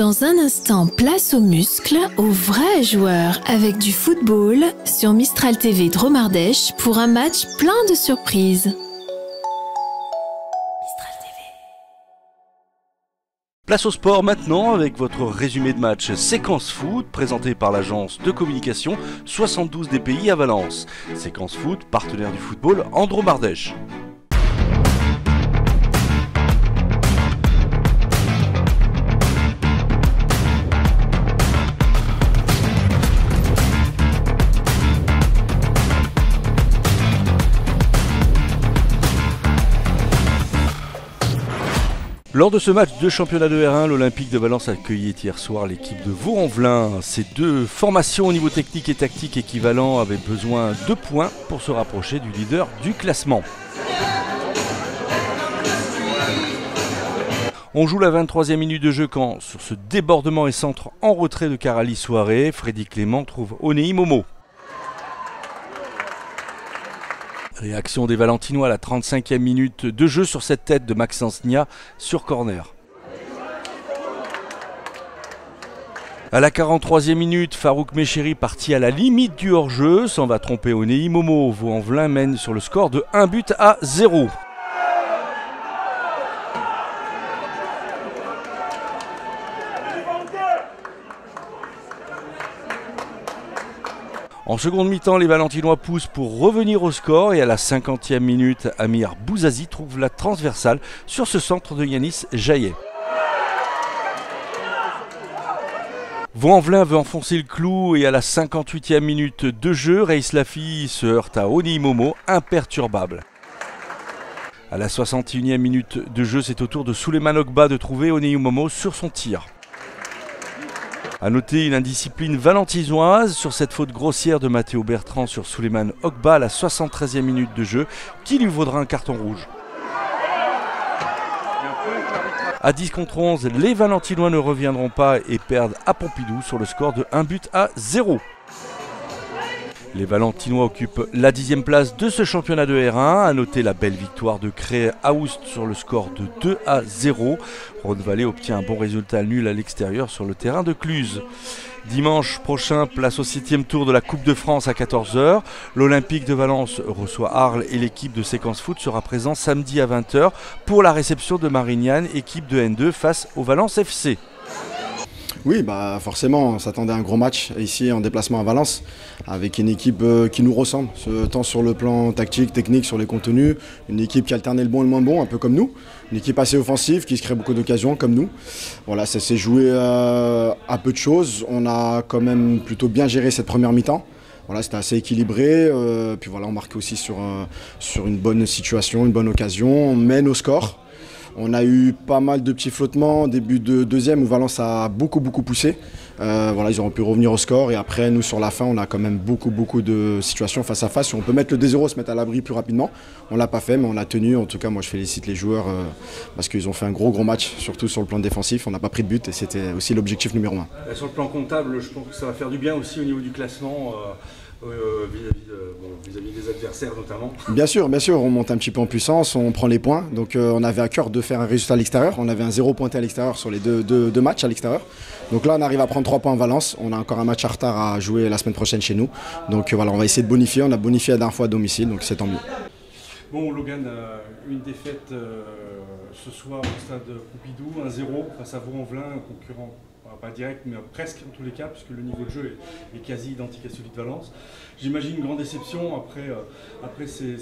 Dans un instant, place aux muscles, aux vrais joueurs avec du football sur Mistral TV Dromardèche pour un match plein de surprises. Mistral TV. Place au sport maintenant avec votre résumé de match Séquence Foot présenté par l'agence de communication 72 DPI à Valence. Séquence Foot, partenaire du football en Dromardèche. Lors de ce match de championnat de R1, l'Olympique de Valence accueillait hier soir l'équipe de Vaux-en-Velin. Ces deux formations au niveau technique et tactique équivalent avaient besoin de points pour se rapprocher du leader du classement. On joue la 23e minute de jeu quand, sur ce débordement et centre en retrait de Karali Soirée, Freddy Clément trouve Onei Momo. Réaction des Valentinois à la 35e minute de jeu sur cette tête de Maxence Nia sur corner. À la 43e minute, Farouk Méchéri, parti à la limite du hors-jeu, s'en va tromper Onei Momo. Vaux-en-Velin mène sur le score de 1-0. En seconde mi-temps, les Valentinois poussent pour revenir au score et à la 50e minute, Amir Bouzazi trouve la transversale sur ce centre de Yanis Jaillet. Vaux-en-Velin veut enfoncer le clou et à la 58e minute de jeu, Reis Lafi se heurte à Onei Momo, imperturbable. À la 61e minute de jeu, c'est au tour de Souleymane Ogba de trouver Onei Momo sur son tir. A noter une indiscipline valentinoise sur cette faute grossière de Mathéo Bertrand sur Souleymane Ogba à la 73e minute de jeu qui lui vaudra un carton rouge. À 10 contre 11, les Valentinois ne reviendront pas et perdent à Pompidou sur le score de 1-0. Les Valentinois occupent la 10e place de ce championnat de R1. A noter la belle victoire de Cré à Oust sur le score de 2-0. Rhône-Vallée obtient un bon résultat nul à l'extérieur sur le terrain de Cluse. Dimanche prochain, place au 7e tour de la Coupe de France à 14h. L'Olympique de Valence reçoit Arles et l'équipe de Séquence Foot sera présent samedi à 20h pour la réception de Marignane, équipe de N2 face au Valence FC. Oui, forcément, on s'attendait à un gros match ici en déplacement à Valence, avec une équipe qui nous ressemble, tant sur le plan tactique, technique, sur les contenus, une équipe qui alternait le bon et le moins bon, un peu comme nous, une équipe assez offensive, qui se crée beaucoup d'occasions, comme nous. Voilà, ça s'est joué à peu de choses, on a quand même plutôt bien géré cette première mi-temps. Voilà, c'était assez équilibré, puis voilà, on marque aussi sur une bonne situation, une bonne occasion, on mène au score. On a eu pas mal de petits flottements, début de deuxième où Valence a beaucoup poussé. Voilà, ils auront pu revenir au score et après nous sur la fin on a quand même beaucoup de situations face à face où on peut mettre le 2-0, se mettre à l'abri plus rapidement. On l'a pas fait mais on a tenu, en tout cas moi je félicite les joueurs parce qu'ils ont fait un gros match, surtout sur le plan défensif, on n'a pas pris de but et c'était aussi l'objectif numéro 1. Sur le plan comptable, je pense que ça va faire du bien aussi au niveau du classement. Vis-à-vis des adversaires notamment. Bien sûr, on monte un petit peu en puissance, on prend les points. Donc on avait à cœur de faire un résultat à l'extérieur. On avait un 0 pointé à l'extérieur sur les deux matchs à l'extérieur. Donc là on arrive à prendre 3 points en Valence. On a encore un match en retard à jouer la semaine prochaine chez nous. Donc voilà, on va essayer de bonifier. On a bonifié la dernière fois à domicile, donc c'est tant mieux. Bon, Logan, une défaite ce soir au stade Pompidou, 1-0 face à Vaux-en-Velin, un concurrent pas direct, mais presque en tous les cas, puisque le niveau de jeu est quasi identique à celui de Valence. J'imagine une grande déception après ces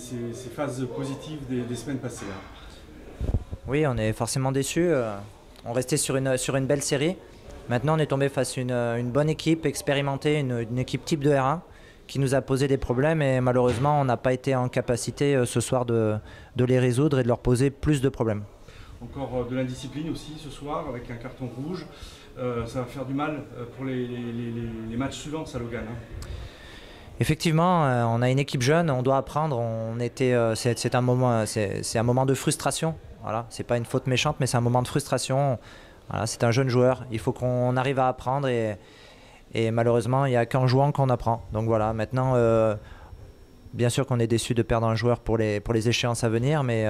phases positives des semaines passées. Oui, on est forcément déçus. On restait sur une belle série. Maintenant, on est tombé face à une bonne équipe expérimentée, une équipe type de R1 qui nous a posé des problèmes et malheureusement, on n'a pas été en capacité ce soir de les résoudre et de leur poser plus de problèmes. Encore de l'indiscipline aussi ce soir avec un carton rouge. Ça va faire du mal pour les matchs suivants, ça, Logan. Effectivement, on a une équipe jeune, on doit apprendre. C'est un moment de frustration. Voilà, c'est pas une faute méchante, mais c'est un moment de frustration. Voilà, c'est un jeune joueur. Il faut qu'on arrive à apprendre et malheureusement, il n'y a qu'en jouant qu'on apprend. Donc voilà, maintenant, bien sûr qu'on est déçu de perdre un joueur pour les échéances à venir, mais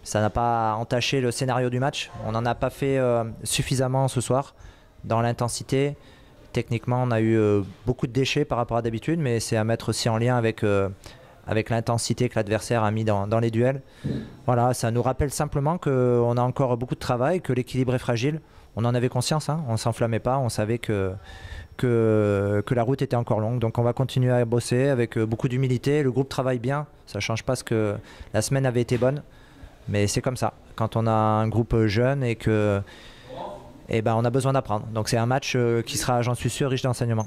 ça n'a pas entaché le scénario du match. On n'en a pas fait suffisamment ce soir. dans l'intensité. Techniquement, on a eu beaucoup de déchets par rapport à d'habitude, mais c'est à mettre aussi en lien avec l'intensité que l'adversaire a mis dans les duels. Voilà, ça nous rappelle simplement qu'on a encore beaucoup de travail, que l'équilibre est fragile. On en avait conscience, hein, on ne s'enflammait pas, on savait que la route était encore longue. Donc on va continuer à bosser avec beaucoup d'humilité. Le groupe travaille bien, ça ne change pas ce que la semaine avait été bonne, mais c'est comme ça. Quand on a un groupe jeune et que on a besoin d'apprendre. Donc c'est un match qui sera, j'en suis sûr, riche d'enseignements.